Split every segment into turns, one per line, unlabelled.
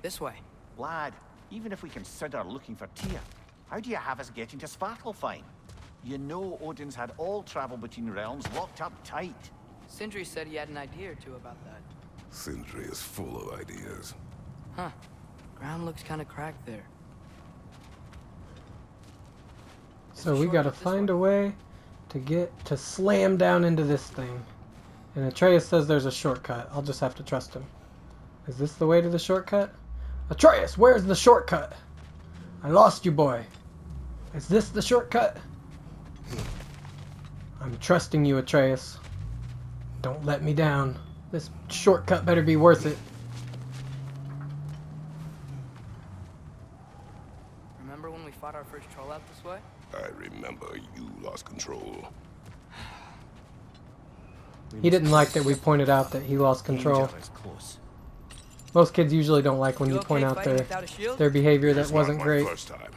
This way.
Lad, even if we consider looking for Tyr, how do you have us getting to Svartalfheim? You know Odin's had all travel between realms locked up tight.
Sindri said he had an idea or two about that.
Sindri is full of ideas.
Huh. Ground looks kind of cracked there.
So we gotta find a way to slam down into this thing. And Atreus says there's a shortcut. I'll just have to trust him. Is this the way to the shortcut? Atreus, where's the shortcut? I lost you, boy. Is this the shortcut? I'm trusting you, Atreus. Don't let me down. This shortcut better be worth it.
Remember when we fought our first troll out this way?
I remember you lost control.
He didn't like that we pointed out that he lost control. Most kids usually don't like when you point out their behavior that wasn't great.
First time.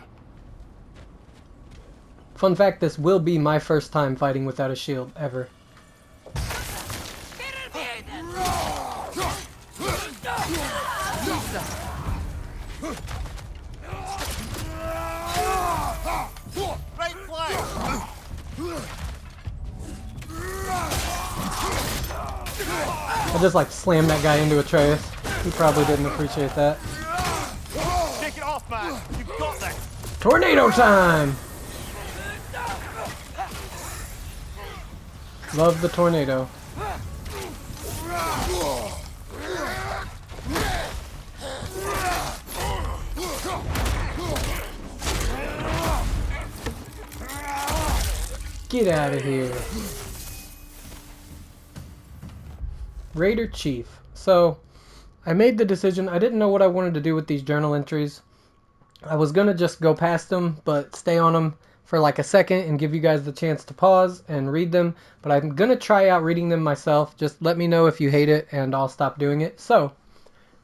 Fun fact, this will be my first time fighting without a shield, ever. I just like slammed that guy into Atreus. He probably didn't appreciate that.
Take it off, man. You've got this.
Tornado time! Love the tornado. Get out of here. Raider Chief. So, I made the decision. I didn't know what I wanted to do with these journal entries. I was going to just go past them, but stay on them for like a second and give you guys the chance to pause and read them. But I'm going to try out reading them myself. Just let me know if you hate it and I'll stop doing it. So,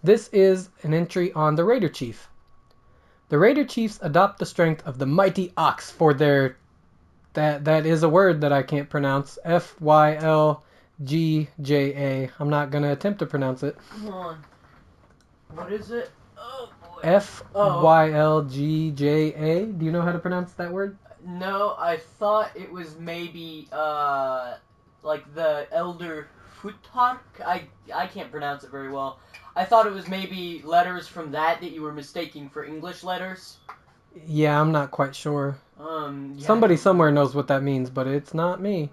this is an entry on the Raider Chief. The Raider Chiefs adopt the strength of the mighty ox for their... That is a word that I can't pronounce. Fylgja. I'm not going to attempt to pronounce it.
Come on. What is it? Oh, boy.
Fylgja. Do you know how to pronounce that word?
No, I thought it was maybe, like the Elder Futhark. I can't pronounce it very well. I thought it was maybe letters from that you were mistaking for English letters.
Yeah, I'm not quite sure.
Yeah.
Somebody somewhere knows what that means, but it's not me.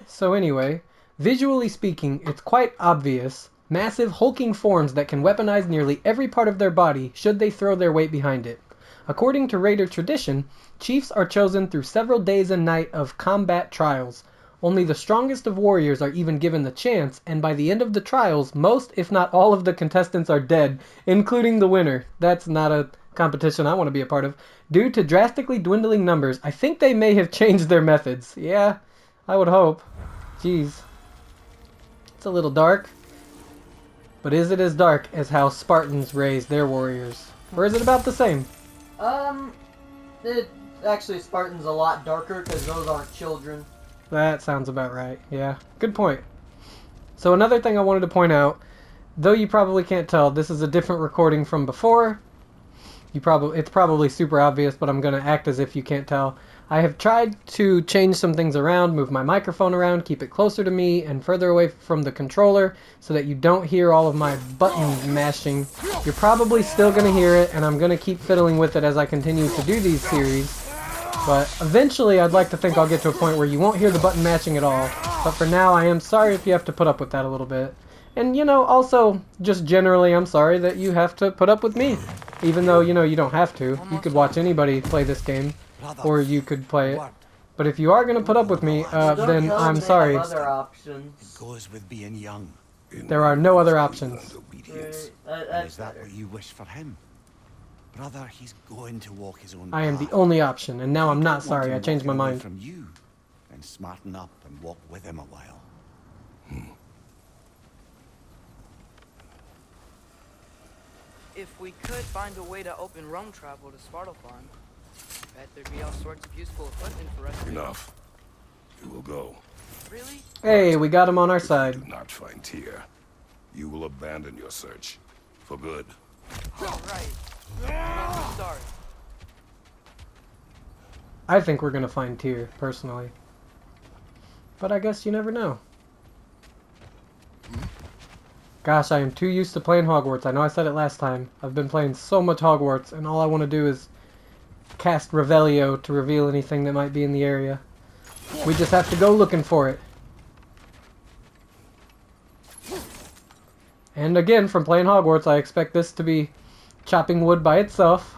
So anyway, visually speaking, it's quite obvious. Massive hulking forms that can weaponize nearly every part of their body should they throw their weight behind it. According to Raider tradition, chiefs are chosen through several days and nights of combat trials. Only the strongest of warriors are even given the chance, and by the end of the trials, most, if not all of the contestants are dead, including the winner. That's not a competition I want to be a part of. Due to drastically dwindling numbers, I think they may have changed their methods. Yeah, I would hope. Jeez. It's a little dark. But is it as dark as how Spartans raised their warriors? Or is it about the same?
Actually, Spartan's a lot darker because those aren't children.
That sounds about right. Yeah, good point. So another thing I wanted to point out, though you probably can't tell, this is a different recording from before. It's probably super obvious, but I'm going to act as if you can't tell. I have tried to change some things around, move my microphone around, keep it closer to me and further away from the controller so that you don't hear all of my button mashing. You're probably still going to hear it, and I'm going to keep fiddling with it as I continue to do these series. But eventually I'd like to think I'll get to a point where you won't hear the button mashing at all. But for now, I am sorry if you have to put up with that a little bit. And, you know, also, just generally, I'm sorry that you have to put up with me. Even though, you know, you don't have to. You could watch anybody play this game, or you could play it. But if you are going to put up with me, then I'm sorry.
Other options.
It goes with being young.
There are no other options.
Is that what you wish for him? Brother, he's going to walk his own path.
I am the only option, and now I'm not sorry. I changed my mind.
From you, then smarten up and walk with him a while.
If we could find a way to open roam travel to Svartalfheim, I bet there'd be all sorts of useful equipment for us.
Enough. You will go.
Really?
Hey, we got him on our side.
Do not find Tyr. You will abandon your search. For good.
Alright. I'm sorry.
I think we're gonna find Tyr, personally. But I guess you never know. Gosh, I am too used to playing Hogwarts. I know I said it last time. I've been playing so much Hogwarts, and all I want to do is cast Revelio to reveal anything that might be in the area. We just have to go looking for it. And again, from playing Hogwarts, I expect this to be chopping wood by itself.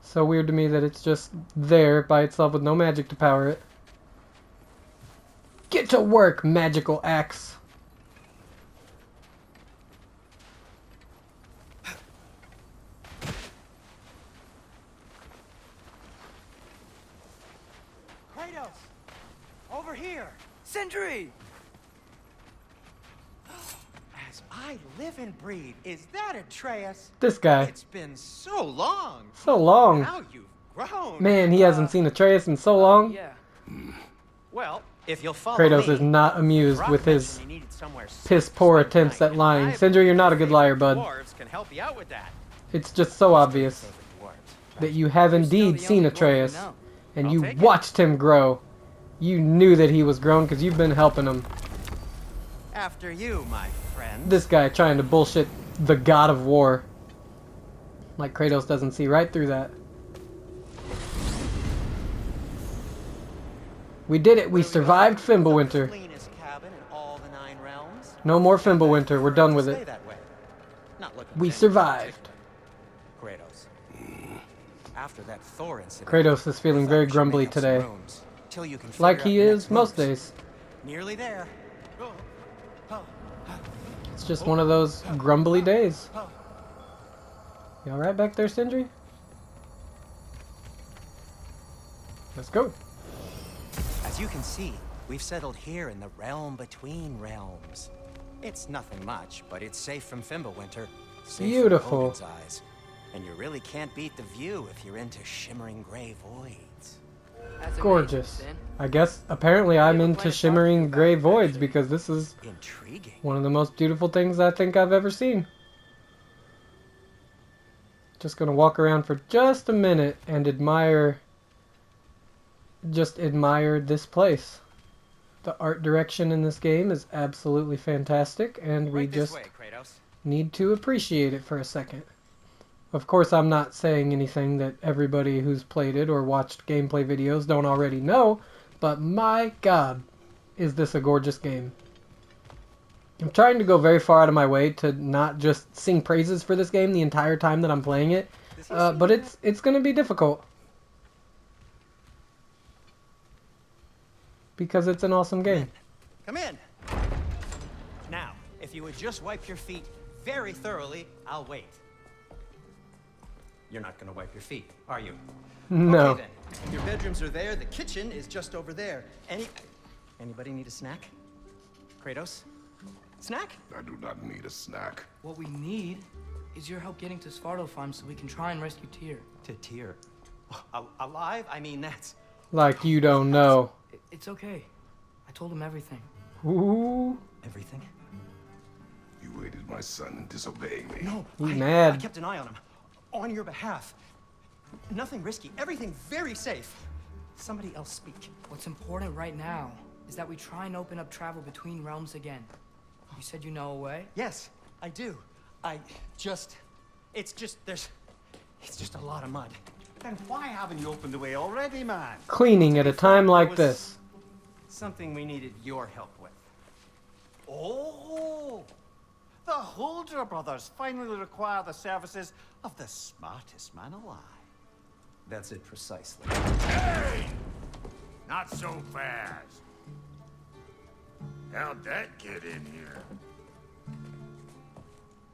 So weird to me that it's just there by itself with no magic to power it. Get to work, magical axe!
Kratos! Over here!
Sentry!
As I live and breathe, is that Atreus?
This guy.
It's been so long.
So long.
How you've grown.
Man, he hasn't seen Atreus in so long.
Yeah.
Well, if you'll follow
Kratos
me,
is not amused
Brock
with his
mentioned you needed somewhere safe
piss
to
poor
spend
attempts
the
at
night.
lying.
I
Sindri, you're not a good
believe
liar,
the
bud.
Dwarves can help you out with that.
It's just so obvious
Favorite dwarves.
that you have
You're still
indeed
the
seen
only dwarf we
Atreus,
know.
and
I'll
you
take it.
watched him grow. You knew that he was grown because you've been helping him.
After you, my friend.
This guy trying to bullshit the God of War. Like Kratos doesn't see right through that. We did it. We survived Fimbulwinter.
Cleanest cabin in all the 9 realms.
No more Fimbulwinter. We're done with
Stay
it.
that way. Not looking
We
for any
survived.
Kratos. After that Thor incident,
Kratos is feeling
I thought
very
we should
grumbly
make up some
today.
rooms, till you can
Like
figure
he
out the
is
next
most
moves.
days.
Nearly there.
It's just one of those grumbly days. You alright back there, Sindri? Let's go.
As you can see, we've settled here in the realm between realms. It's nothing much, but it's safe from Fimbulwinter. Safe
Beautiful.
From Odin's eyes. And you really can't beat the view if you're into shimmering gray voids.
That's amazing,
Gorgeous.
Sin.
I guess apparently I'm
have a
into
plan to
shimmering
talk to you
gray
about
voids
eventually.
because this is
Intriguing.
one of the most beautiful things I think I've ever seen. Just gonna walk around for just a minute and admire this place. The art direction in this game is absolutely fantastic, and we
Right this
just
way, Kratos.
need to appreciate it for a second. Of course, I'm not saying anything that everybody who's played it or watched gameplay videos don't already know, but my god, is this a gorgeous game. I'm trying to go very far out of my way to not just sing praises for this game the entire time that I'm playing it, but it's going to be difficult. Because it's an awesome game.
Come in. Now, if you would just wipe your feet very thoroughly, I'll wait. You're not gonna wipe your feet, are you?
No.
Okay then. Your bedrooms are there. The kitchen is just over there. Anybody need a snack? Kratos? Snack?
I do not need a snack.
What we need is your help getting to Svartalfheim so we can try and rescue Tyr.
To Tyr. Alive? I mean, that's...
Like you don't know.
It's okay. I told him everything.
Ooh.
everything.
You aided my son in disobeying me.
No,
He's
I
mad.
kept an eye on him. On your behalf. Nothing risky. Everything very safe. Somebody else speak.
What's important right now is that we try and open up travel between realms again. You said you know a way?
Yes, I do. It's just a lot of mud.
Then why haven't you opened the way already, man?
Cleaning at a time like this.
Something we needed your help with.
Oh! The Holder brothers finally require the services of the smartest man alive.
That's it precisely.
Hey! Not so fast. How'd that get in here?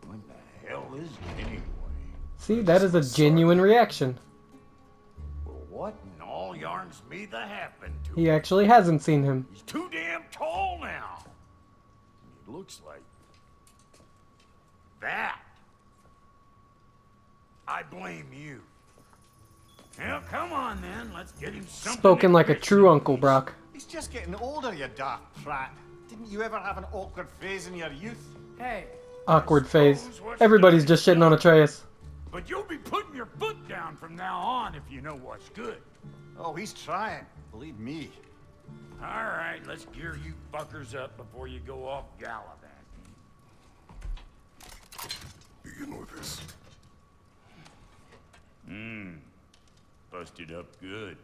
What the hell is it anyway?
See, that is a genuine reaction.
Well, what in all yarns me that happened to
He
him?
actually hasn't seen him.
He's too damn tall now. And he looks like that. I blame you. Well, come on then. Let's get him something.
Spoken
to
like a
fix
true
at
uncle,
least.
Brock.
He's just getting older, you daft prat. Didn't you ever have an awkward phase in your youth?
Hey,
awkward phase.
Suppose what's
Everybody's
done
just
is
shitting on
done.
Atreus.
But you'll be putting your foot down from now on if you know what's good.
Oh, he's trying. Believe me.
All right, let's gear you fuckers up before you go off gallivanting.
Begin with this.
Busted up good.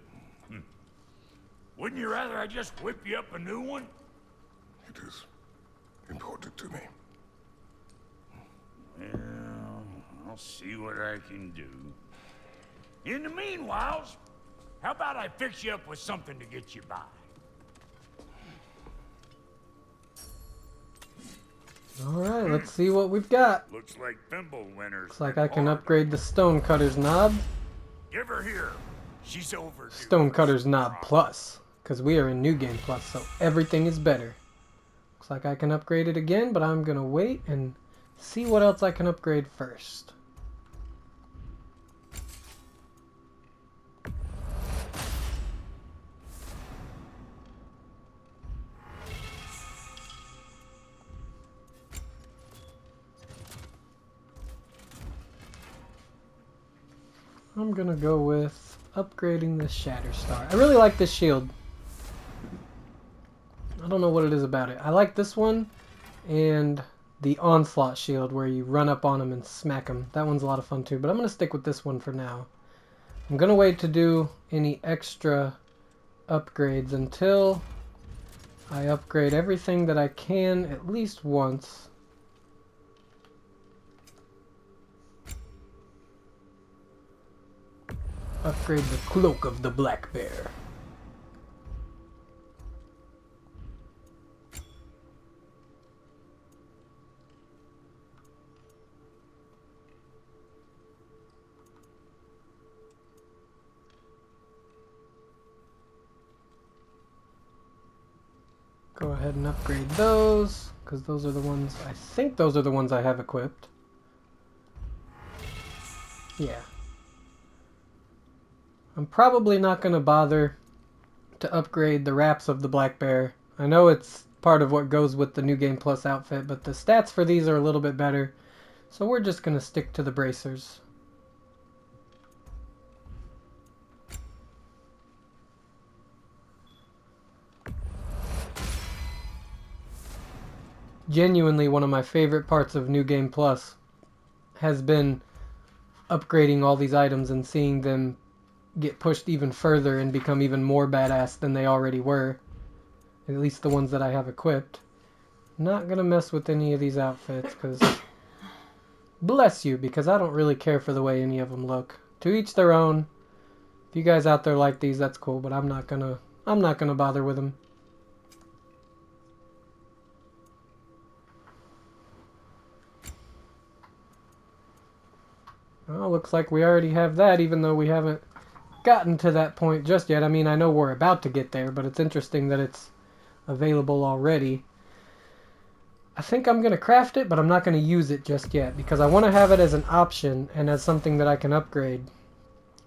Wouldn't you rather I just whip you up a new one?
It is important to me.
Well, I'll see what I can do. In the meanwhile, how about I fix you up with something to get you by?
Alright, let's see what we've got.
Looks like Thimble winners.
Looks like I can upgrade the Stonecutter's knob.
Give her here. She's overdue.
Stonecutter's knob plus. Because we are in New Game Plus, so everything is better. Looks like I can upgrade it again, but I'm going to wait and see what else I can upgrade first. I'm going to go with upgrading the Shatterstar. I really like this shield. I don't know what it is about it. I like this one and the Onslaught shield where you run up on them and smack them. That one's a lot of fun too, but I'm going to stick with this one for now. I'm going to wait to do any extra upgrades until I upgrade everything that I can at least once. Upgrade the Cloak of the Black Bear. Go ahead and upgrade those, because those are the ones, I think those are the ones I have equipped. Yeah. I'm probably not going to bother to upgrade the wraps of the Black Bear. I know it's part of what goes with the New Game Plus outfit, but the stats for these are a little bit better. So we're just going to stick to the bracers. Genuinely one of my favorite parts of New Game Plus has been upgrading all these items and seeing them get pushed even further and become even more badass than they already were. At least the ones that I have equipped. Not gonna mess with any of these outfits because bless you, because I don't really care for the way any of them look. To each their own. If you guys out there like these, that's cool, but I'm not gonna bother with them. Well, looks like we already have that, even though we haven't gotten to that point just yet. I mean, I know we're about to get there, but it's interesting that it's available already. I think I'm going to craft it, but I'm not going to use it just yet, because I want to have it as an option and as something that I can upgrade.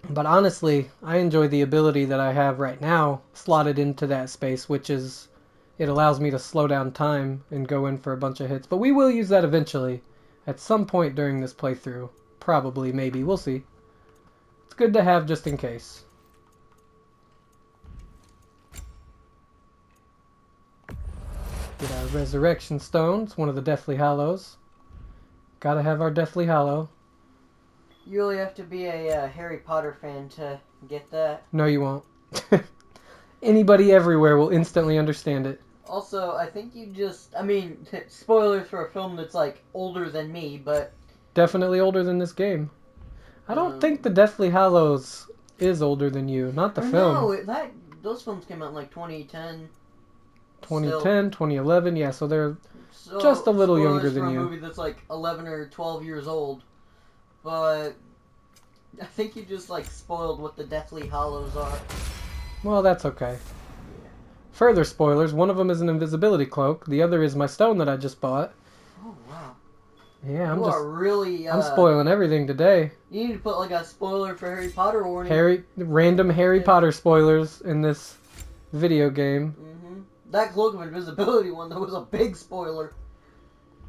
But honestly, I enjoy the ability that I have right now slotted into that space, which is, it allows me to slow down time and go in for a bunch of hits. But we will use that eventually, at some point during this playthrough. Probably, maybe, we'll see. It's good to have just in case. Get our Resurrection Stones, one of the Deathly Hallows. Gotta have our Deathly Hallow.
You really have to be a Harry Potter fan to get that.
No, you won't. Anybody everywhere will instantly understand it.
Also, I think you just... I mean, spoilers for a film that's, like, older than me, but...
Definitely older than this game. I don't think the Deathly Hallows is older than you. Not the film.
No, those films came out in, like, 2010.
2010,
Still.
2011, yeah, so they're just a little younger than
for
you.
a movie that's, like, 11 or 12 years old. But... I think you just, like, spoiled what the Deathly Hallows are.
Well, that's okay. Further spoilers, one of them is an invisibility cloak, the other is my stone that I just bought.
Oh, wow.
Yeah,
You are really,
I'm spoiling everything today.
You need to put, like, a spoiler for Harry Potter warning.
Random Harry Potter spoilers in this video game.
Mm-hmm. That Cloak of Invisibility one, that was a big spoiler.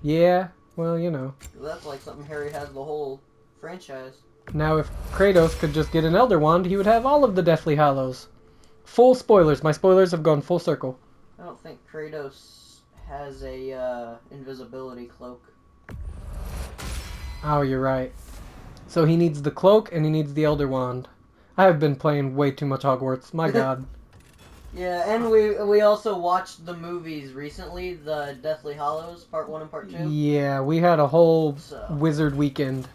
Yeah, Well, you know.
That's like something Harry has the whole franchise.
Now, if Kratos could just get an Elder Wand, he would have all of the Deathly Hallows. Full spoilers. My spoilers have gone full circle.
I don't think Kratos has a invisibility cloak.
Oh, you're right. So he needs the cloak and he needs the Elder Wand. I have been playing way too much Hogwarts. My god.
Yeah, and we also watched the movies recently, the Deathly Hallows, Part 1 and Part 2.
Yeah, we had a whole
So,
wizard weekend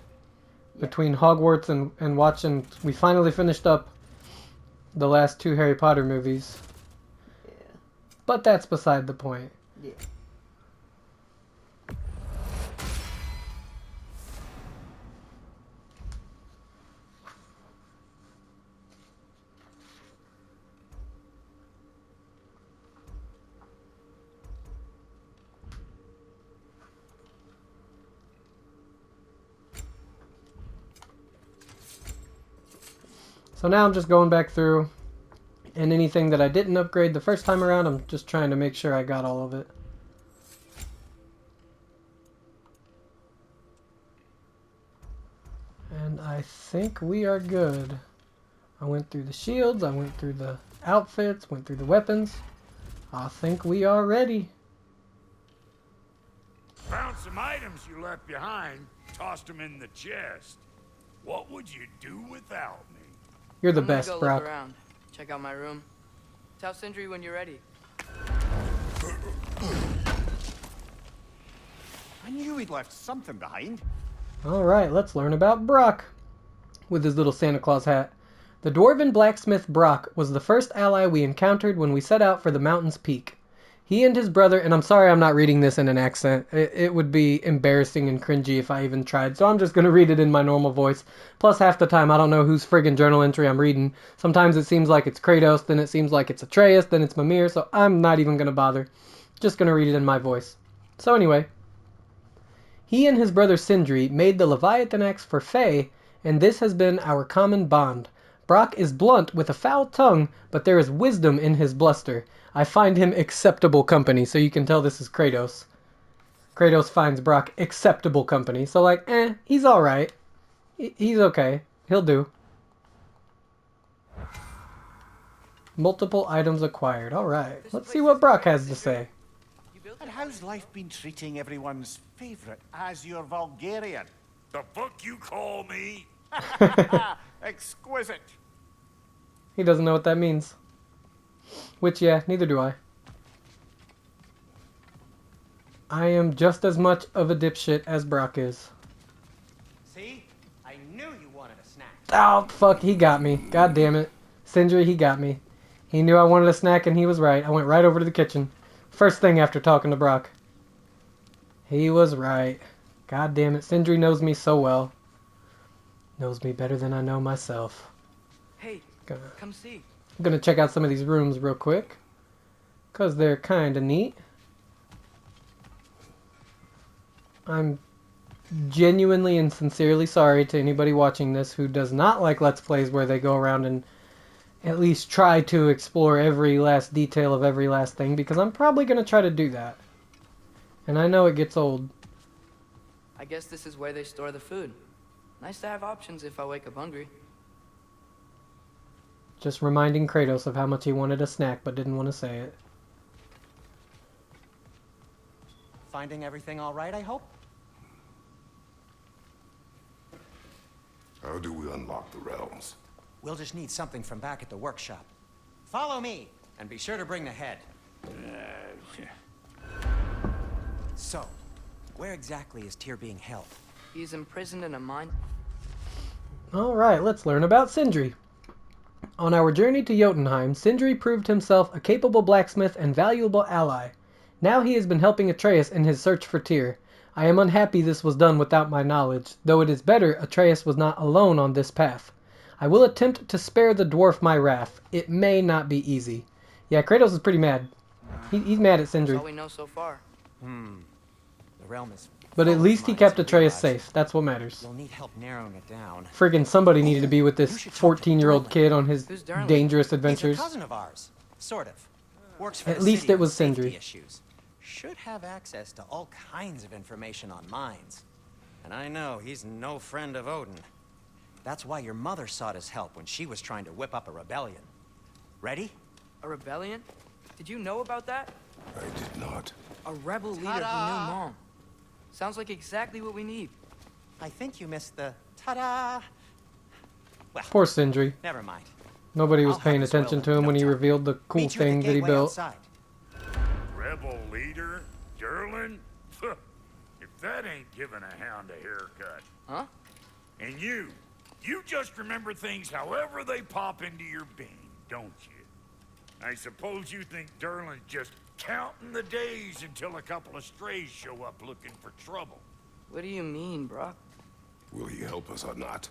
yeah.
between Hogwarts and watching. We finally finished up the last 2 Harry Potter movies.
Yeah.
But that's beside the point.
Yeah.
So now I'm just going back through, and anything that I didn't upgrade the first time around, I'm just trying to make sure I got all of it. And I think we are good. I went through the shields, I went through the outfits, went through the weapons. I think we are ready.
Found some items you left behind, tossed them in the chest. What would you do without me?
You're the
I'm gonna
best,
go
Brock.
look around. Check out my room. Tell Sindri when you're ready.
I knew he'd left something behind.
Alright, let's learn about Brock. With his little Santa Claus hat. The dwarven blacksmith Brock was the first ally we encountered when we set out for the mountain's peak. He and his brother, and I'm sorry I'm not reading this in an accent. It would be embarrassing and cringy if I even tried, so I'm just going to read it in my normal voice. Plus, half the time I don't know whose friggin' journal entry I'm reading. Sometimes it seems like it's Kratos, then it seems like it's Atreus, then it's Mimir, so I'm not even going to bother. Just going to read it in my voice. So anyway, he and his brother Sindri made the Leviathan axe for Faye, and this has been our common bond. Brock is blunt with a foul tongue, but there is wisdom in his bluster. I find him acceptable company, so you can tell this is Kratos. Kratos finds Brock acceptable company, so like, he's alright. He's okay. He'll do. Multiple items acquired. Alright, let's see what Brock has to say.
And how's life been treating everyone's favourite Azure Vulgarian?
The fuck you call me?
Exquisite.
He doesn't know what that means. Which, yeah, neither do I. I am just as much of a dipshit as Brock is.
See? I knew you wanted a snack.
Oh, fuck, he got me. God damn it. Sindri, he got me. He knew I wanted a snack and he was right. I went right over to the kitchen. First thing after talking to Brock. He was right. God damn it. Sindri knows me so well. Knows me better than I know myself.
Hey, come see.
I'm gonna check out some of these rooms real quick. Because they're kind of neat. I'm genuinely and sincerely sorry to anybody watching this who does not like Let's Plays where they go around and at least try to explore every last detail of every last thing, because I'm probably going to try to do that. And I know it gets old.
I guess this is where they store the food. Nice to have options if I wake up hungry.
Just reminding Kratos of how much he wanted a snack but didn't want to say it.
Finding everything all right, I hope?
How do we unlock the realms?
We'll just need something from back at the workshop. Follow me, and be sure to bring the head. So, where exactly is Tyr being held?
He's imprisoned in a mine.
Alright, let's learn about Sindri. On our journey to Jotunheim, Sindri proved himself a capable blacksmith and valuable ally. Now he has been helping Atreus in his search for Tyr. I am unhappy this was done without my knowledge, though it is better Atreus was not alone on this path. I will attempt to spare the dwarf my wrath. It may not be easy. Yeah, Kratos is pretty mad. He's mad at Sindri.
That's all we know so far.
The realm is
But at
full of
least he
mines
kept
and
Atreus
realize
safe. That's what matters.
You'll need help narrowing it down.
Friggin' somebody needed to be with this 14-year-old kid on his
Who's Darling?
dangerous
He's a
adventures.
cousin of ours, sort of. Works for
At
the
least
city
it
on
was
safety
Sindri.
issues. should have access to all kinds of information on mines. And I know he's no friend of Odin. That's why your mother sought his help when she was trying to whip up a rebellion. Ready?
A rebellion? Did you know about that?
I did not.
A rebel leader who knew Mom. Sounds like exactly what we need.
I think you missed the ta-da. Well,
Poor Sindri.
never mind.
Nobody was
I'll have
paying
this
attention
well
to him
in
when
no
he
time.
revealed the cool
Meet you at the
thing that he
gateway
built.
outside.
Rebel leader? Durlin? If that ain't giving a hound a haircut.
Huh?
And you just remember things however they pop into your being, don't you? I suppose you think Durlin's just counting the days until a couple of strays show up looking for trouble.
What do you mean, Brock?
Will you help us or not?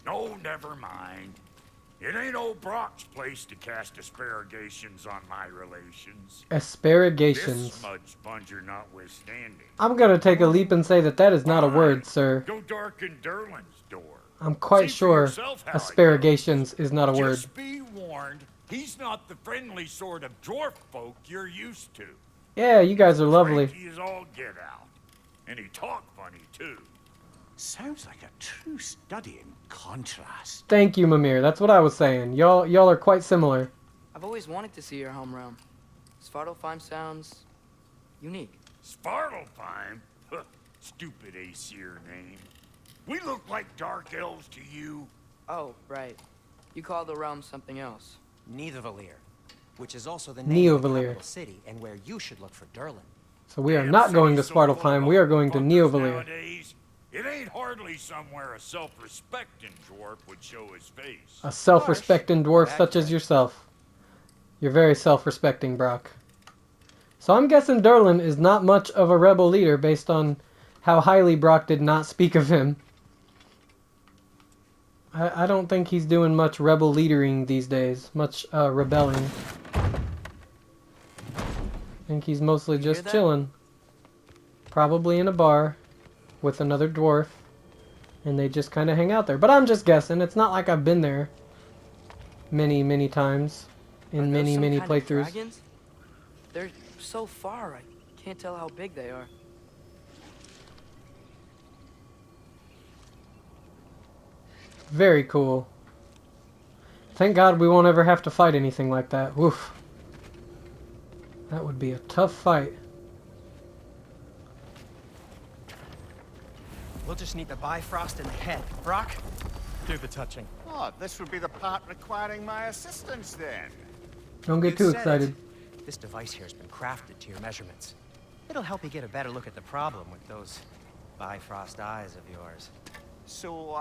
No, never mind. It ain't old Brock's place to cast asparagations on my relations. This
Asparagations.
smudge sponger notwithstanding.
I'm gonna take a leap and say that that is not a word,
Fine.
sir.
Go darken Durlin's door.
I'm quite
See for
sure
yourself how it
asparagations is not a
goes.
word.
Just be warned, he's not the friendly sort of dwarf folk you're used to.
Yeah, you guys are lovely.
Cranky as all get out. And he talk funny, too.
Sounds like a true study in contrast.
Thank you, Mimir. That's what I was saying. Y'all are quite similar.
I've always wanted to see your home realm. Svartalfheim sounds unique.
Svartalfheim? Huh, stupid Aesir name. We look like dark elves to you.
Oh, right. You call the realm something else.
Nidavellir, which is also the name of the
Neovalir.
capital city and where you should look for Durlin.
So we are
Damn
not going to
city's so full of
Svartalfheim. We are going to
fuckers
Neovalir.
nowadays. It ain't hardly somewhere a self-respecting dwarf would show his face.
A self-respecting dwarf
That's
such as
right.
yourself. You're very self-respecting, Brock. So I'm guessing Durlin is not much of a rebel leader based on how highly Brock did not speak of him. I don't think he's doing much rebel leadering these days. Much rebelling. I think he's mostly
You hear
just
that?
chilling. Probably in a bar with another dwarf. And they just kind of hang out there. But I'm just guessing. It's not like I've been there many times.
Are
In
those
many
some kind of
playthroughs.
dragons? They're so far, I can't tell how big they are.
Very cool. Thank God we won't ever have to fight anything like that. Woof. That would be a tough fight.
We'll just need the Bifrost in the head. Brock, do the touching.
Oh, this would be the part requiring my assistance then.
Don't get
You
too
said
excited.
it. This device here has been crafted to your measurements. It'll help you get a better look at the problem with those Bifrost eyes of yours.
So,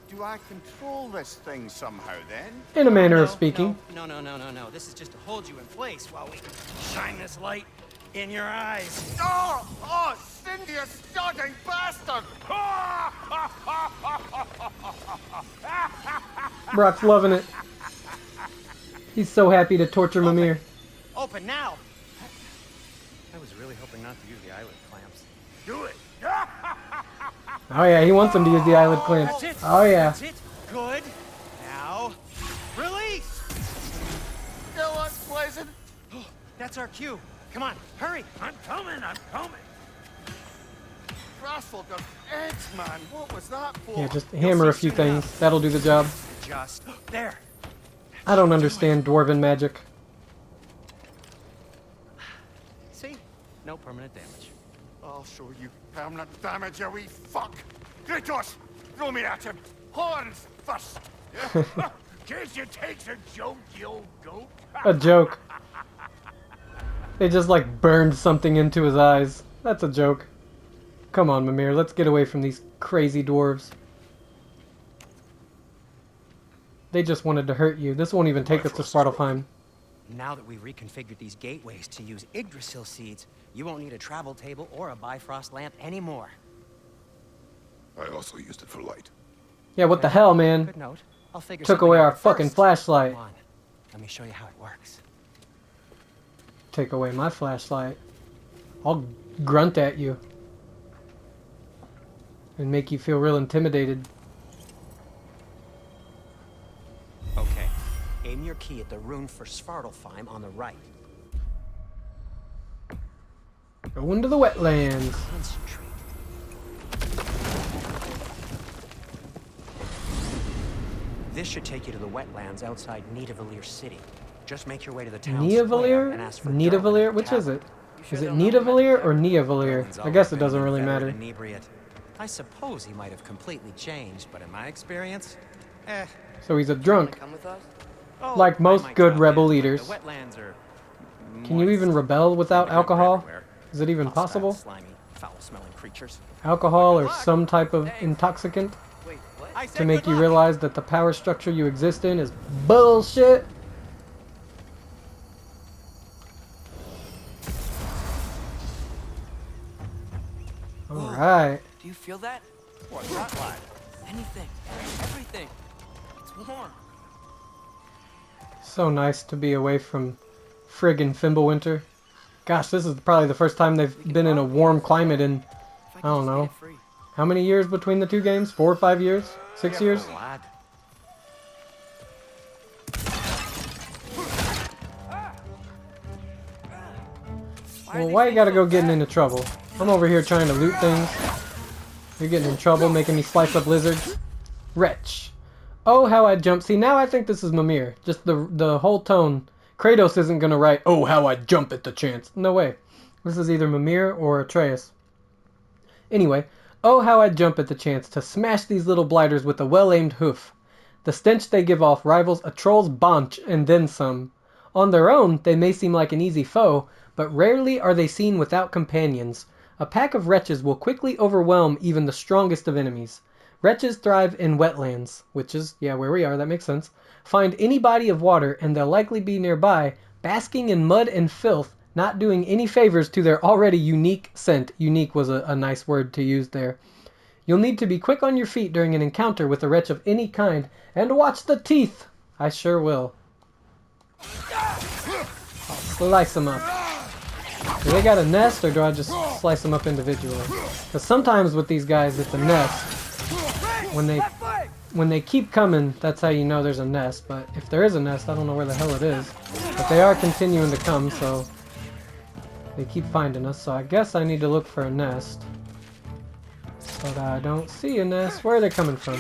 do I control this thing somehow then?
In a manner of
No,
speaking.
No. This is just to hold you in place while we shine this light in your eyes.
Oh, Cindy, you stunning bastard!
Brock's loving it. He's so happy to torture Mimir.
Open now! I was really hoping not to use the eyelid clamps.
Do it.
Oh yeah, he wants him to use the eyelid clamps.
That's it!
Oh yeah.
That's it! Good! Now, release!
Go on, Blazing!
That's our cue. Come on, hurry!
I'm coming.
Grassful got eggs, man. What was that for?
Yeah, just hammer a few things. That'll do the job.
Just there.
I don't understand dwarven magic.
See? No permanent damage.
I'll show you permanent damage, you wee fuck! Kratos! Throw me at him! Horns first!
Guess you takes a joke, you old goat.
A joke. They just like burned something into his eyes. That's a joke. Come on, Mimir, let's get away from these crazy dwarves. They just wanted to hurt you. This won't even take us to Svartalfheim.
Now that we've reconfigured these gateways to use Yggdrasil seeds, you won't need a travel table or a Bifrost lamp anymore.
I also used it for light.
Yeah, what the hell, man?
Good note. I'll figure
Took
something
away
out
our fucking
first.
flashlight.
Come on. Let me show you how it works.
Take away my flashlight. I'll grunt at you. And make you feel real intimidated.
Okay. Aim your key at the rune for Svartalfheim on the right.
Go into the wetlands.
Concentrate. This should take you to the wetlands outside Nidavellir City. Just make your way to the town square and ask for Darwin at
Nidavellir?
the
Which is
tavern.
it?
You sure
Is it
they'll know him at the
Nidavellir or
tavern?
Nidavellir?
Darwin's
I guess
always
it
been
doesn't
an
really
inveterate
matter.
inebriate. I suppose he might have completely changed, but in my experience,
So he's a
You wanna
drunk.
come with us?
oh,
Like
I
most
might
good
drop
rebel
in, but
leaders.
The wetlands are
Can you even
moist.
rebel without
And crap
alcohol?
everywhere.
Is it even
Hostile,
possible?
slimy, foul-smelling creatures.
Alcohol or some type of intoxicant
Wait, what?
I said
to make
good
you
luck.
realize that the power structure you exist in is bullshit? Alright.
Do you feel that?
What's that like?
Anything. Everything. It's warm.
So nice to be away from friggin' Fimbulwinter. Gosh, this is probably the first time they've been in a warm climate in,
If
I don't
could just
know.
get it free.
How many years between the two games? 4 or 5 years? 6 years?
Careful, lad.
Well, why you gotta go getting into trouble? I'm over here trying to loot things. You're getting in trouble, making me slice up lizards. Wretch. Oh, how I jump. See, now I think this is Mimir. Just the whole tone. Kratos isn't gonna write, oh, how I jump at the chance. No way. This is either Mimir or Atreus. Anyway, oh, how I jump at the chance to smash these little blighters with a well-aimed hoof. The stench they give off rivals a troll's baunch and then some. On their own, they may seem like an easy foe, but rarely are they seen without companions. A pack of wretches will quickly overwhelm even the strongest of enemies. Wretches thrive in wetlands, which is, yeah, where we are, that makes sense. Find any body of water and they'll likely be nearby, basking in mud and filth, not doing any favors to their already unique scent. Unique was a nice word to use there. You'll need to be quick on your feet during an encounter with a wretch of any kind, and watch the teeth! I sure will. I'll slice them up. Do they got a nest, or do I just slice them up individually? Because sometimes with these guys, it's a nest. When they keep coming, that's how you know there's a nest. But if there is a nest, I don't know where the hell it is. But they are continuing to come, so they keep finding us. So I guess I need to look for a nest. But I don't see a nest. Where are they coming from?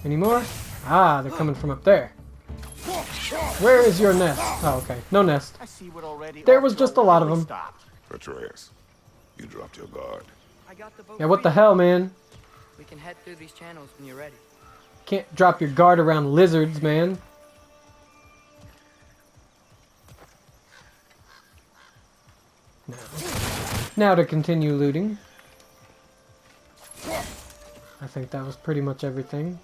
Any more? Ah, they're coming from up there. Where is your nest? Oh, okay. No nest.
I see we're already
There
off
was
to
just a lot of
lovely
them.
start.
Atreus, you dropped your guard.
I got the boat
Yeah, what the
free.
hell, man?
We can head through these channels when you're ready.
Can't drop your guard around lizards, man. Now to continue looting. I think that was pretty much everything.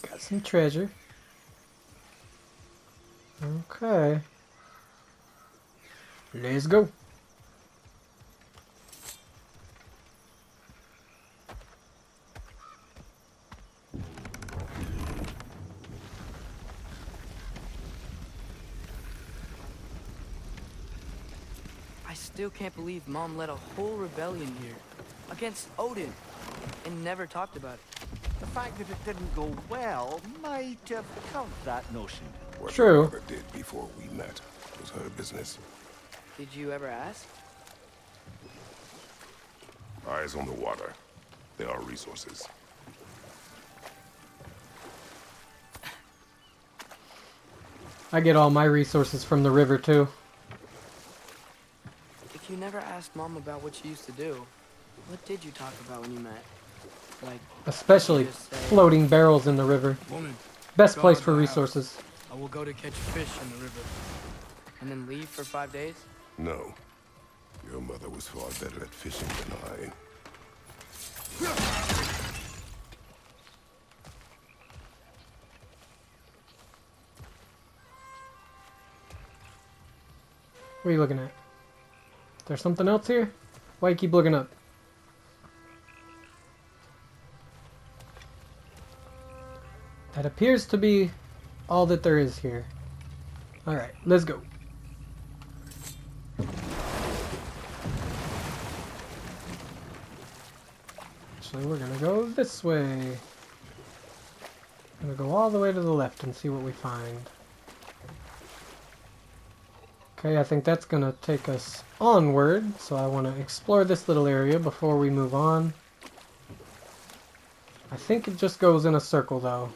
Got some treasure. Okay. Let's go.
I still can't believe Mom led a whole rebellion here against Odin and never talked about it.
The fact that it didn't go well might have killed that notion.
What
True.
your mother did before we met was her business.
Did you ever ask?
Eyes on the water. There are resources.
I get all my resources from the river too.
If you never asked Mom about what she used to do, what did you talk about when you met? Like,
Especially
just say,
floating barrels in the river.
Woman,
Best place
God
for
the house.
resources.
I will go to catch fish in the river. And then leave for 5 days?
No. Your mother was far better at fishing than I.
What are you looking at? There's something else here? Why you keep looking up? That appears to be all that there is here. Alright, let's go. Actually, we're gonna go this way. Gonna go all the way to the left and see what we find. Okay, I think that's gonna take us onward, so I want to explore this little area before we move on. I think it just goes in a circle, though.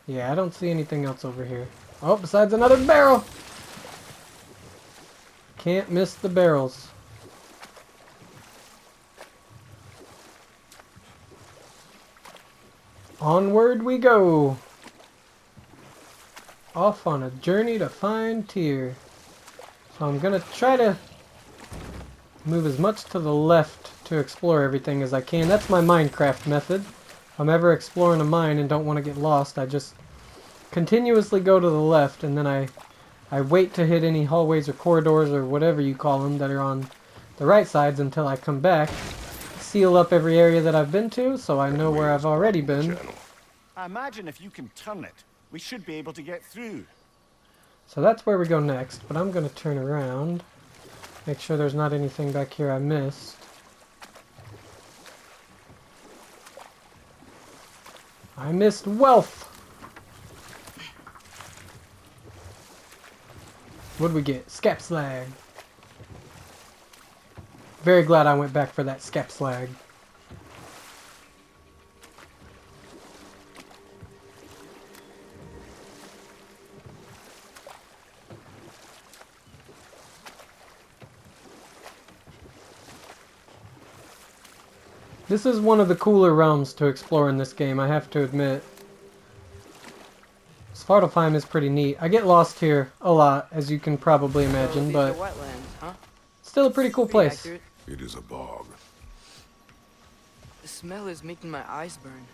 Yeah, I don't see anything else over here. Oh, besides another barrel! Can't miss the barrels. Onward we go! Off on a journey to find Tyr. So I'm gonna try to move as much to the left to explore everything as I can. That's my Minecraft method. If I'm ever exploring a mine and don't want to get lost, I just continuously go to the left, and then I wait to hit any hallways or corridors or whatever you call them that are on the right sides until I come back, seal up every area that I've been to so I know where I've already been.
I imagine if you can turn it, we should be able to get through.
So that's where we go next, but I'm going to turn around, make sure there's not anything back here I missed. I missed wealth! What'd we get? Scap slag. Very glad I went back for that scap slag. This is one of the cooler realms to explore in this game, I have to admit. Svartalfheim is pretty neat. I get lost here a lot, as you can probably imagine,
These
but
are wetlands, huh?
still a pretty cool
Pretty
place.
accurate.
It is a bog.
The smell is making my eyes burn.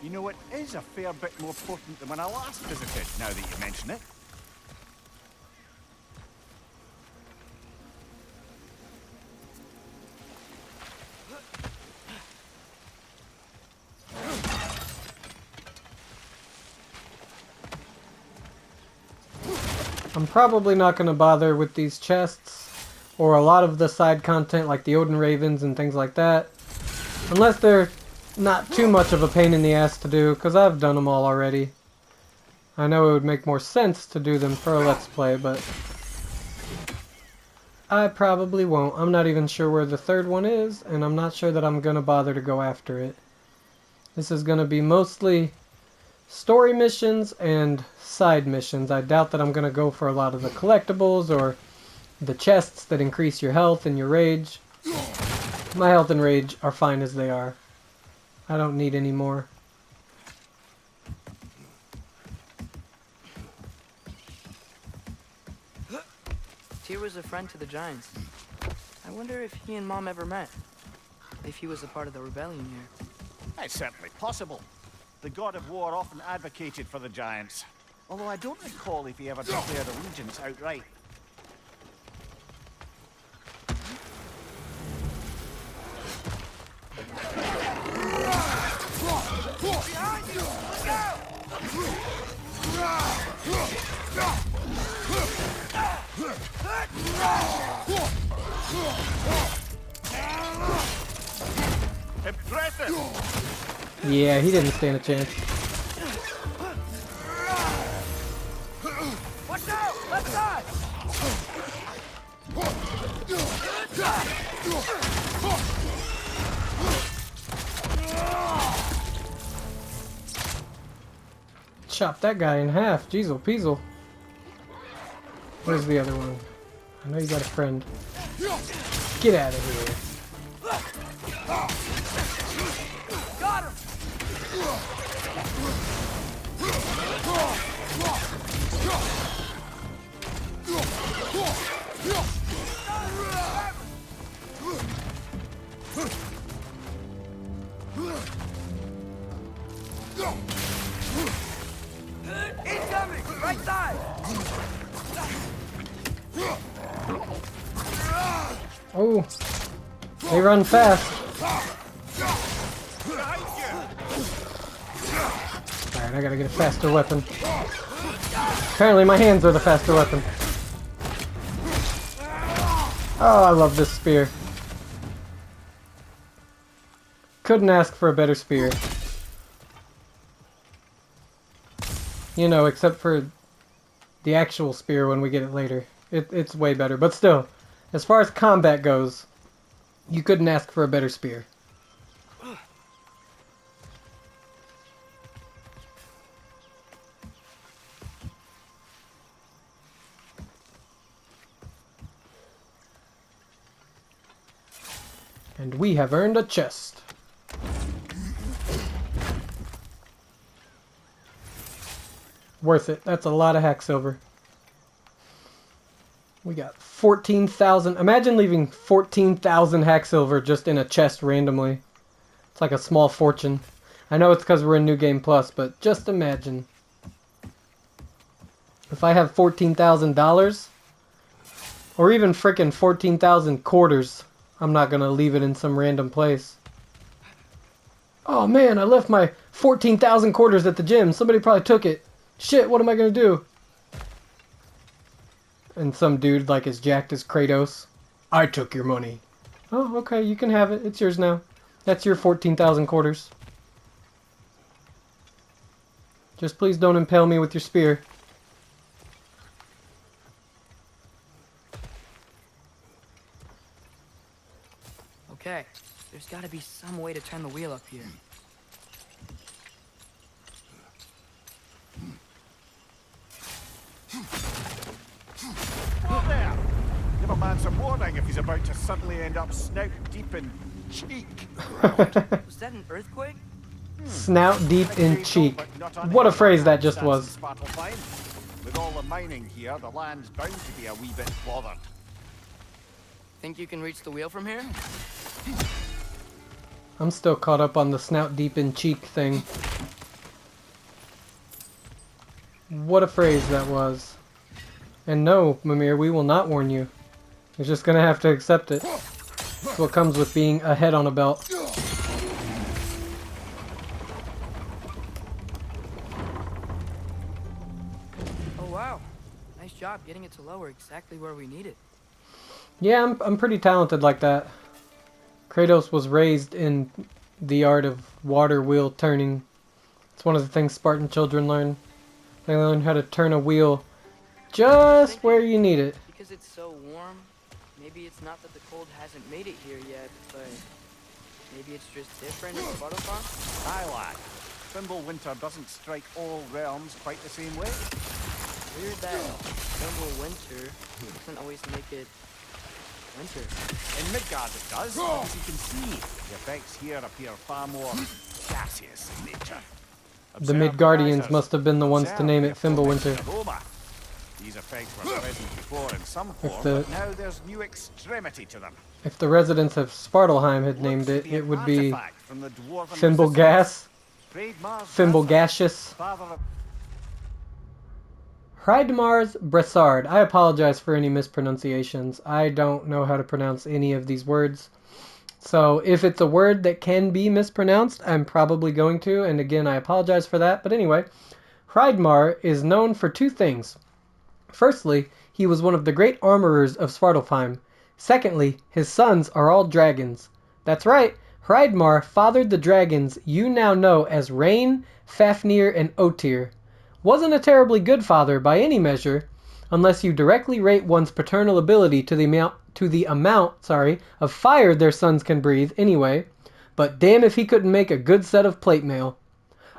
You know, it is a fair bit more potent than when I last visited, now that you mention it.
I'm probably not going to bother with these chests, or a lot of the side content like the Odin Ravens and things like that. Unless they're not too much of a pain in the ass to do, because I've done them all already. I know it would make more sense to do them for a Let's Play, but I probably won't. I'm not even sure where the third one is, and I'm not sure that I'm going to bother to go after it. This is going to be mostly story missions and side missions. I doubt that I'm going to go for a lot of the collectibles or the chests that increase your health and your rage. My health and rage are fine as they are. I don't need any more.
Tyr was a friend to the giants. I wonder if he and Mom ever met. If he was a part of the rebellion here.
It's certainly possible. The God of War often advocated for the giants. Although I don't recall if he ever declared allegiance outright. Impressive!
Yeah, he didn't stand a chance.
Watch out! Left side!
Chop that guy in half. Jeezel peasel. Where's the other one? I know you got a friend. Get out of here.
Got him! Incoming! Right side!
Oh, they run fast. Alright, I gotta get a faster weapon. Apparently my hands are the faster weapon. Oh, I love this spear. Couldn't ask for a better spear. You know, except for the actual spear when we get it later. It's way better. But still, as far as combat goes, you couldn't ask for a better spear. And we have earned a chest. Worth it. That's a lot of hack silver. We got 14,000. Imagine leaving 14,000 hack silver just in a chest randomly. It's like a small fortune. I know it's because we're in New Game Plus, but just imagine. If I have $14,000, or even frickin' 14,000 quarters, I'm not gonna leave it in some random place. Oh man, I left my 14,000 quarters at the gym. Somebody probably took it. Shit, what am I gonna do? And some dude like as jacked as Kratos. I took your money. Oh, okay, you can have it. It's yours now. That's your 14,000 quarters. Just please don't impale me with your spear.
Okay, there's gotta be some way to turn the wheel up here.
Oh, there! Give a man some warning if he's about to suddenly end up snout deep in cheek.
Was that an earthquake?
Snout deep in cheek. What a phrase that just was.
Svartalfheim. With all the mining here, the land's bound to be a wee bit bothered.
Think you can reach the wheel from here?
I'm still caught up on the snout deep in cheek thing. What a phrase that was. And no, Mimir, we will not warn you. You're just gonna have to accept it. That's what comes with being a head on a belt.
Oh wow, nice job getting it to lower exactly where we need it.
Yeah, I'm pretty talented like that. Kratos was raised in the art of water wheel turning. It's one of the things Spartan children learn. They learn how to turn a wheel just where you need it.
Because it's so warm, maybe it's not that the cold hasn't made it here yet, but maybe it's just different in Svartalfheim?
Aye, lad. Winter doesn't strike all realms quite the same way.
Weird that winter doesn't always make it winter.
In Midgard it does, but as you can see, the effects here appear far more gaseous in nature.
The Midgardians must have been the ones to name it Fimbulwinter.
These effects were present before in some form,
the-
but now there's new extremity to them.
If the residents of Svartalfheim had named
Looks
it,
to
it
an
would be
artifact from the dwarven
Fimbulgas,
Trademark
Fimbulgaseous.
father of
Hreidmar's Bressard. I apologize for any mispronunciations. I don't know how to pronounce any of these words. So if it's a word that can be mispronounced, I'm probably going to, and again, I apologize for that. But anyway, Hreidmar is known for two things. Firstly, he was one of the great armorers of Svartalfheim. Secondly, his sons are all dragons. That's right, Hreidmar fathered the dragons you now know as Rain, Fafnir, and Otyr. Wasn't a terribly good father by any measure, unless you directly rate one's paternal ability to the amount of fire their sons can breathe anyway, but damn if he couldn't make a good set of plate mail.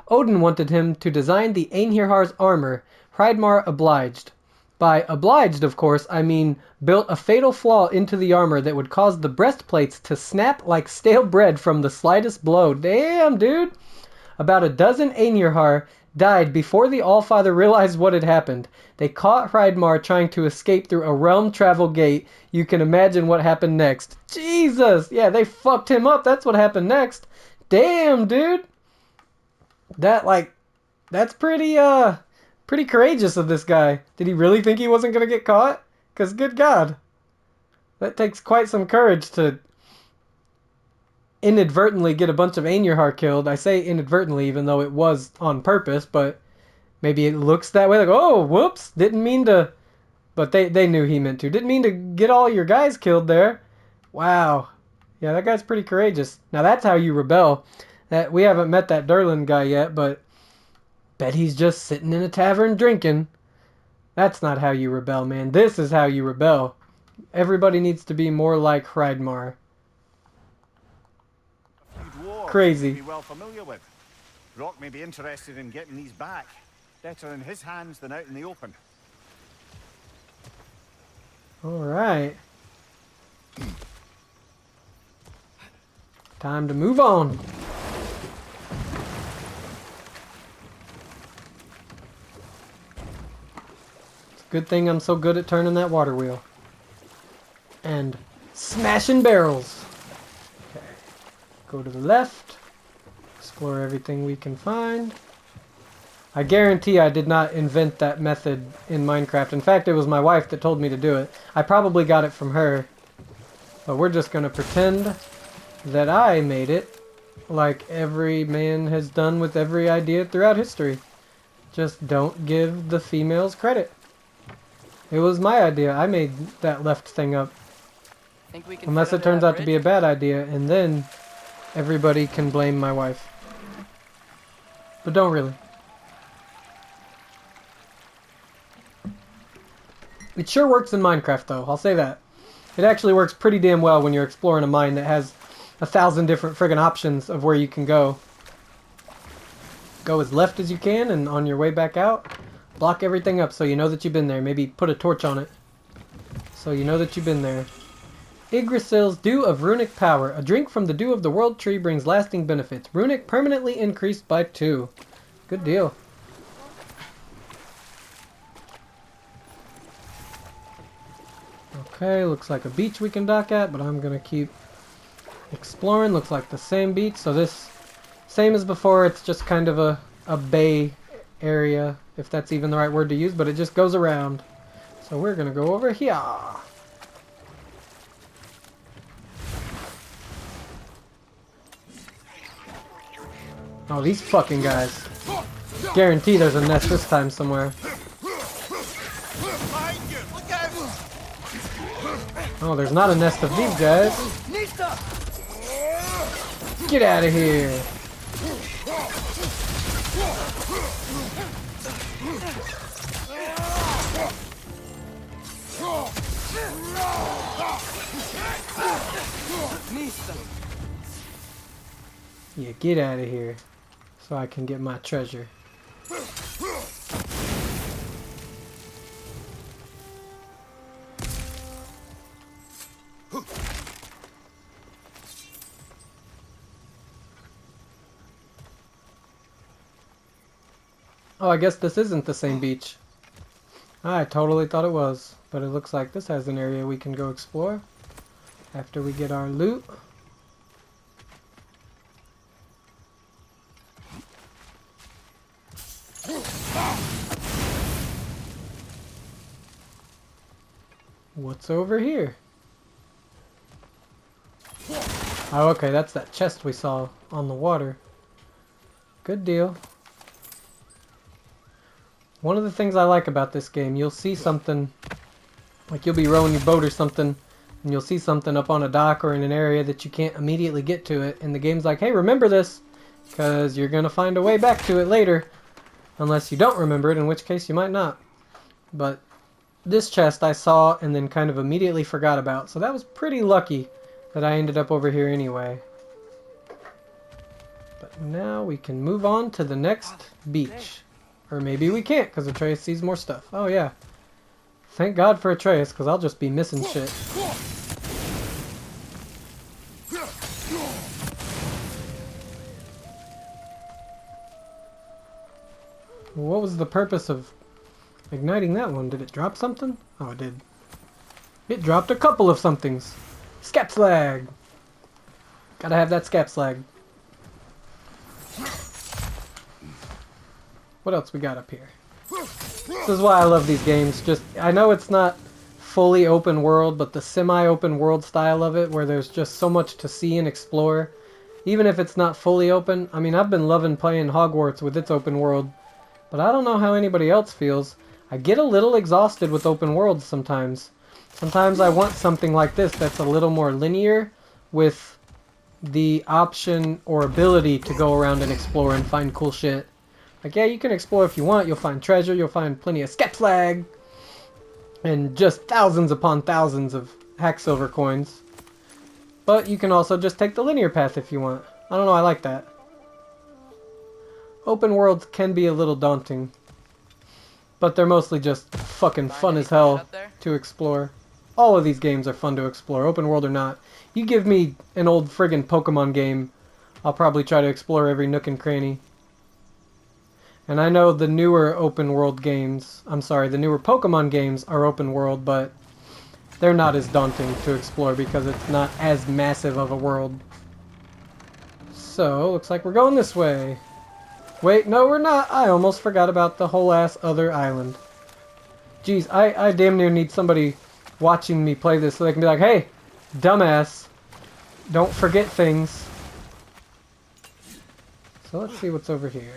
Odin wanted him to design the Einhirhar's armor. Hreidmar obliged. By obliged, of course, I mean built a fatal flaw into the armor that would cause the breastplates to snap like stale bread from the slightest blow. Damn, dude! About a dozen Einhirhar died before the Allfather realized what had happened. They caught Hreidmar trying to escape through a realm travel gate. You can imagine what happened next. Jesus! Yeah, they fucked him up. That's what happened next. Damn, dude! That's pretty courageous of this guy. Did he really think he wasn't gonna get caught? Because good God. That takes quite some courage to inadvertently get a bunch of Einhirhar killed. I say inadvertently even though it was on purpose, but maybe it looks that way. Like, oh, whoops, didn't mean to. But they knew he meant to. Didn't mean to get all your guys killed there. Wow. Yeah, that guy's pretty courageous. Now that's how you rebel. That we haven't met that Durlin guy yet, but bet he's just sitting in a tavern drinking. That's not how you rebel, man. This is how you rebel. Everybody needs to be more like Hreidmar.
A few dwarves
Crazy.
you'd be well familiar with. Rock may be interested in getting these back. Better in his hands than out in the open.
Alright. Time to move on. It's a good thing I'm so good at turning that water wheel. And smashing barrels. Okay. Go to the left. Explore everything we can find. I guarantee I did not invent that method in Minecraft. In fact, it was my wife that told me to do it. I probably got it from her. But we're just going to pretend that I made it, like every man has done with every idea throughout history. Just don't give the females credit. It was my idea. I made that left thing up.
Think we can
Unless
fit
it turns
under
out
that
to be a
bridge?
bad idea, and then everybody can blame my wife. But don't really. It sure works in Minecraft, though. I'll say that. It actually works pretty damn well when you're exploring a mine that has 1,000 different friggin' options of where you can go. Go as left as you can, and on your way back out, block everything up so you know that you've been there. Maybe put a torch on it so you know that you've been there. Yggdrasil's Dew of Runic Power. A drink from the Dew of the World Tree brings lasting benefits. Runic permanently increased by 2. Good deal. Okay, looks like a beach we can dock at, but I'm gonna keep exploring. Looks like the same beach, so this, same as before, it's just kind of a bay area, if that's even the right word to use, but it just goes around. So we're gonna go over here. Oh, these fucking guys. Guarantee there's a nest this time somewhere. Oh, there's not a nest of these guys. Get out of here. Yeah, get out of here so I can get my treasure. Oh, I guess this isn't the same beach. I totally thought it was, but it looks like this has an area we can go explore after we get our loot. What's over here? Oh, okay, that's that chest we saw on the water. Good deal. One of the things I like about this game, you'll see something, like you'll be rowing your boat or something, and you'll see something up on a dock or in an area that you can't immediately get to it, and the game's like, hey, remember this, because you're going to find a way back to it later, unless you don't remember it, in which case you might not. But this chest I saw and then kind of immediately forgot about, so that was pretty lucky that I ended up over here anyway. But now we can move on to the next beach. Or maybe we can't, because Atreus sees more stuff. Oh, yeah. Thank God for Atreus, because I'll just be missing shit. What was the purpose of igniting that one? Did it drop something? Oh, it did. It dropped a couple of somethings. Scap slag! Gotta have that scap slag. What else we got up here? This is why I love these games. Just, I know it's not fully open world, but the semi-open world style of it, where there's just so much to see and explore, even if it's not fully open. I mean, I've been loving playing Hogwarts with its open world, but I don't know how anybody else feels. I get a little exhausted with open worlds sometimes. Sometimes I want something like this that's a little more linear, with the option or ability to go around and explore and find cool shit. Like, yeah, you can explore if you want. You'll find treasure. You'll find plenty of skep flag. And just thousands upon thousands of hack silver coins. But you can also just take the linear path if you want. I don't know, I like that. Open worlds can be a little daunting. But they're mostly just fucking fun as hell to explore. All of these games are fun to explore, open world or not. You give me an old friggin' Pokemon game, I'll probably try to explore every nook and cranny. And I know the newer open world games, the newer Pokemon games are open world, but they're not as daunting to explore because it's not as massive of a world. So, looks like we're going this way. Wait, no we're not. I almost forgot about the whole ass other island. Jeez, I damn near need somebody watching me play this so they can be like, hey, dumbass, don't forget things. So let's see what's over here.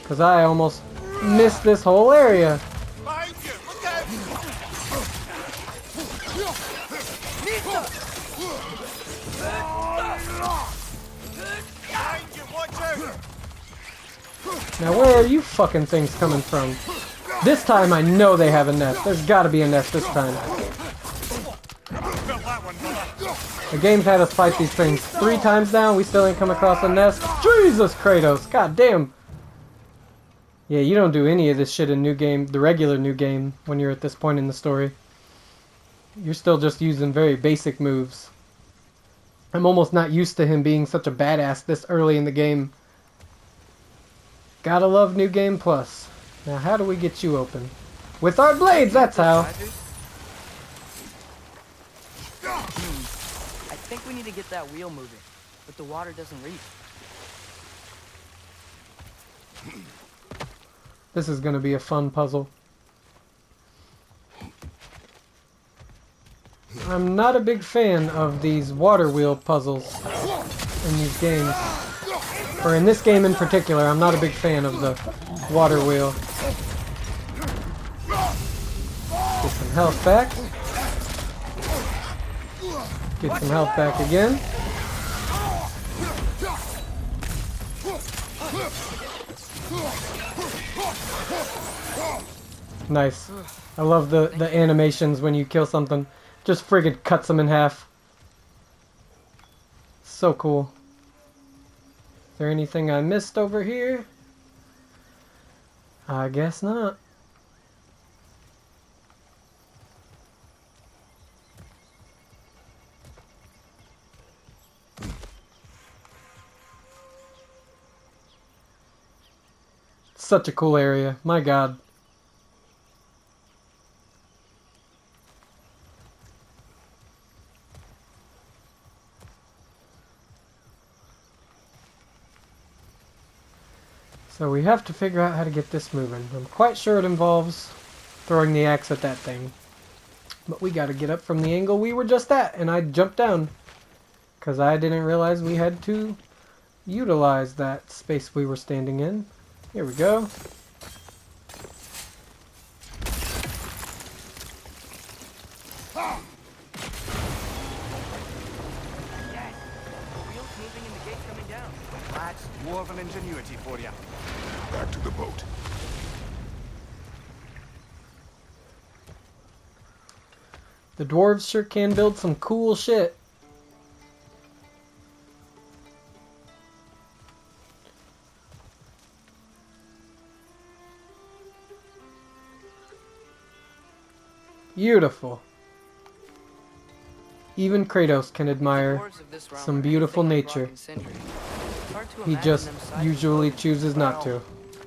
Because I almost missed this whole area. Now where are you fucking things coming from? This time I know they have a nest. There's gotta be a nest this time. The game's had us fight these things 3 times now, we still ain't come across a nest. Jesus, Kratos! God damn! Yeah, you don't do any of this shit in new game, the regular new game, when you're at this point in the story. You're still just using very basic moves. I'm almost not used to him being such a badass this early in the game. Gotta love New Game Plus. Now how do we get you open? With our blades, that's how!
I think we need to get that wheel moving, but the water doesn't reach.
This is gonna be a fun puzzle. I'm not a big fan of these water wheel puzzles in these games. Or in this game in particular, I'm not a big fan of the water wheel. Get some health back. Get some health back again. Nice. I love the animations when you kill something. Just friggin' cuts them in half. So cool. Is there anything I missed over here? I guess not. Such a cool area. My God. So we have to figure out how to get this moving. I'm quite sure it involves throwing the axe at that thing. But we gotta get up from the angle we were just at, and I jumped down. Because I didn't realize we had to utilize that space we were standing in. Here we go.
That's dwarven ingenuity for you.
Back to the boat.
The dwarves sure can build some cool shit. Beautiful. Even Kratos can admire some beautiful nature. He just usually chooses not to.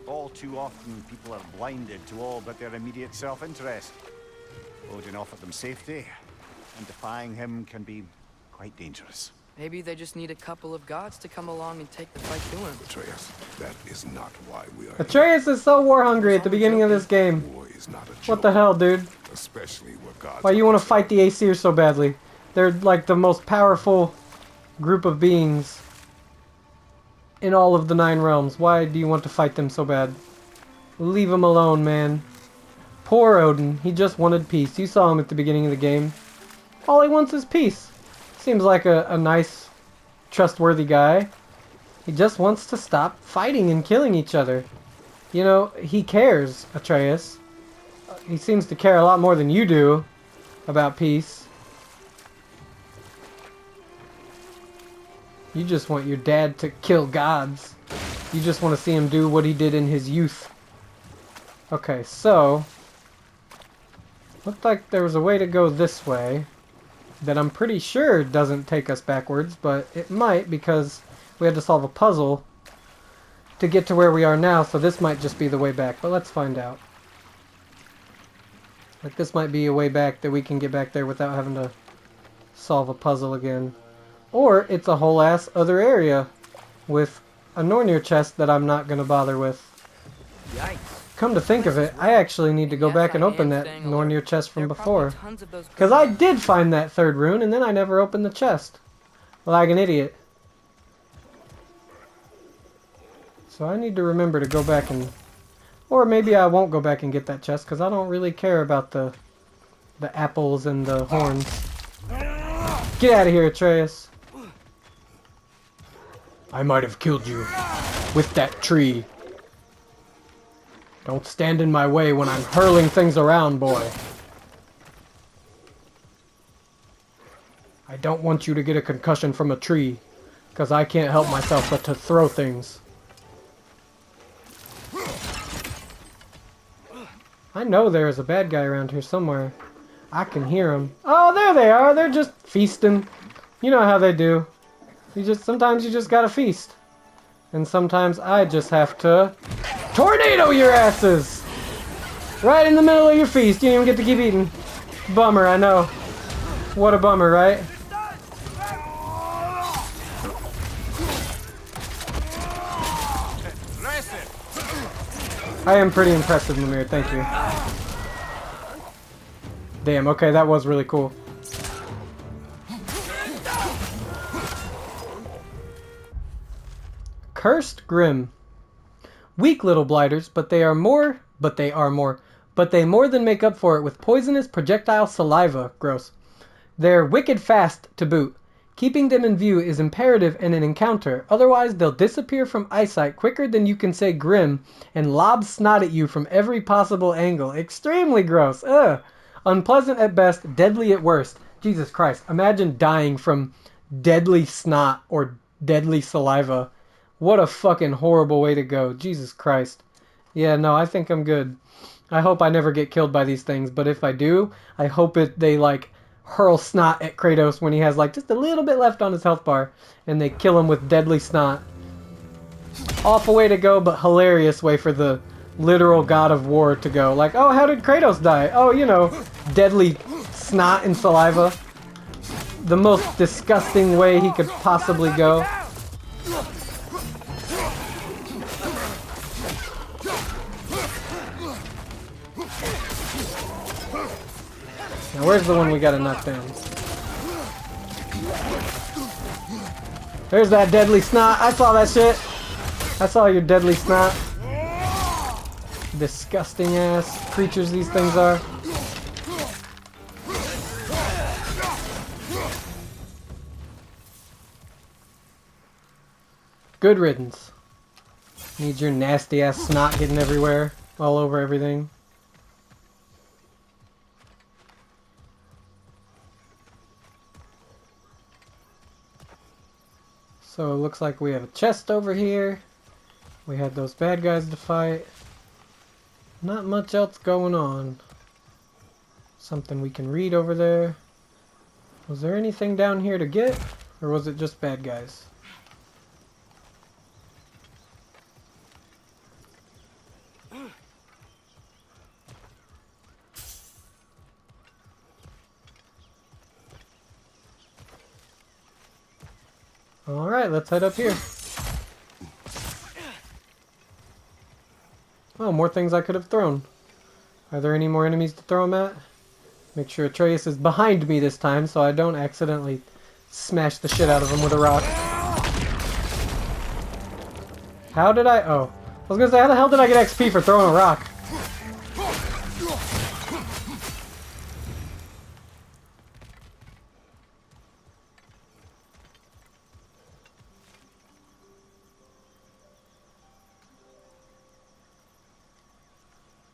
All too often, people are blinded to all but their immediate self-interest. Odin offered them safety, and defying him can be quite dangerous.
Maybe they just need a couple of gods to come along and take the fight to him.
Atreus, that is not why we are
Atreus is so war hungry at the beginning of this game.
here. War is not a
What the
joke,
hell, dude?
especially where gods
Why you want to fight the Aesir so badly? They're like the most powerful group of beings in all of the 9 realms. Why do you want to fight them so bad? Leave him alone, man. Poor Odin. He just wanted peace. You saw him at the beginning of the game. All he wants is peace. Seems like a nice, trustworthy guy. He just wants to stop fighting and killing each other. You know, he cares, Atreus. He seems to care a lot more than you do about peace. You just want your dad to kill gods. You just want to see him do what he did in his youth. Okay, so... looked like there was a way to go this way that I'm pretty sure doesn't take us backwards, but it might because we had to solve a puzzle to get to where we are now, so this might just be the way back, but let's find out. Like, this might be a way back that we can get back there without having to solve a puzzle again. Or it's a whole ass other area with a Nornir chest that I'm not going to bother with.
Yikes.
Come to think of it, I actually need to go back and open that Nornir chest from before. Because I did find that third rune, and then I never opened the chest. Like an idiot. So I need to remember to go back and... or maybe I won't go back and get that chest, because I don't really care about the apples and the horns. Get out of here, Atreus. I might have killed you with that tree. Don't stand in my way when I'm hurling things around, boy. I don't want you to get a concussion from a tree, because I can't help myself but to throw things. I know there is a bad guy around here somewhere. I can hear him. Oh, there they are. They're just feasting. You know how they do. Sometimes you just gotta feast. And sometimes I just have to tornado your asses! Right in the middle of your feast. You didn't even get to keep eating. Bummer, I know. What a bummer, right? I am pretty impressed with Mimir, thank you. Damn, okay, that was really cool. Cursed Grim. Weak little blighters, but they more than make up for it with poisonous projectile saliva. Gross. They're wicked fast to boot. Keeping them in view is imperative in an encounter, otherwise they'll disappear from eyesight quicker than you can say grim and lob snot at you from every possible angle. Extremely gross. Ugh. Unpleasant at best, deadly at worst. Jesus Christ, imagine dying from deadly snot or deadly saliva. What a fucking horrible way to go. Jesus Christ. Yeah, no, I think I'm good. I hope I never get killed by these things, but if I do, I hope they, like, hurl snot at Kratos when he has, like, just a little bit left on his health bar, and they kill him with deadly snot. Awful way to go, but hilarious way for the literal God of War to go. Like, oh, how did Kratos die? Oh, you know, deadly snot and saliva. The most disgusting way he could possibly go. Now, where's the one we gotta knock down? There's that deadly snot. I saw that shit. I saw your deadly snot. Disgusting ass creatures these things are. Good riddance. Need your nasty ass snot getting everywhere. All over everything. So it looks like we have a chest over here. We had those bad guys to fight. Not much else going on. Something we can read over there. Was there anything down here to get? Or was it just bad guys? Alright, let's head up here. Oh, more things I could have thrown. Are there any more enemies to throw them at? Make sure Atreus is behind me this time so I don't accidentally smash the shit out of him with a rock. How did I... oh. I was gonna say, how the hell did I get XP for throwing a rock?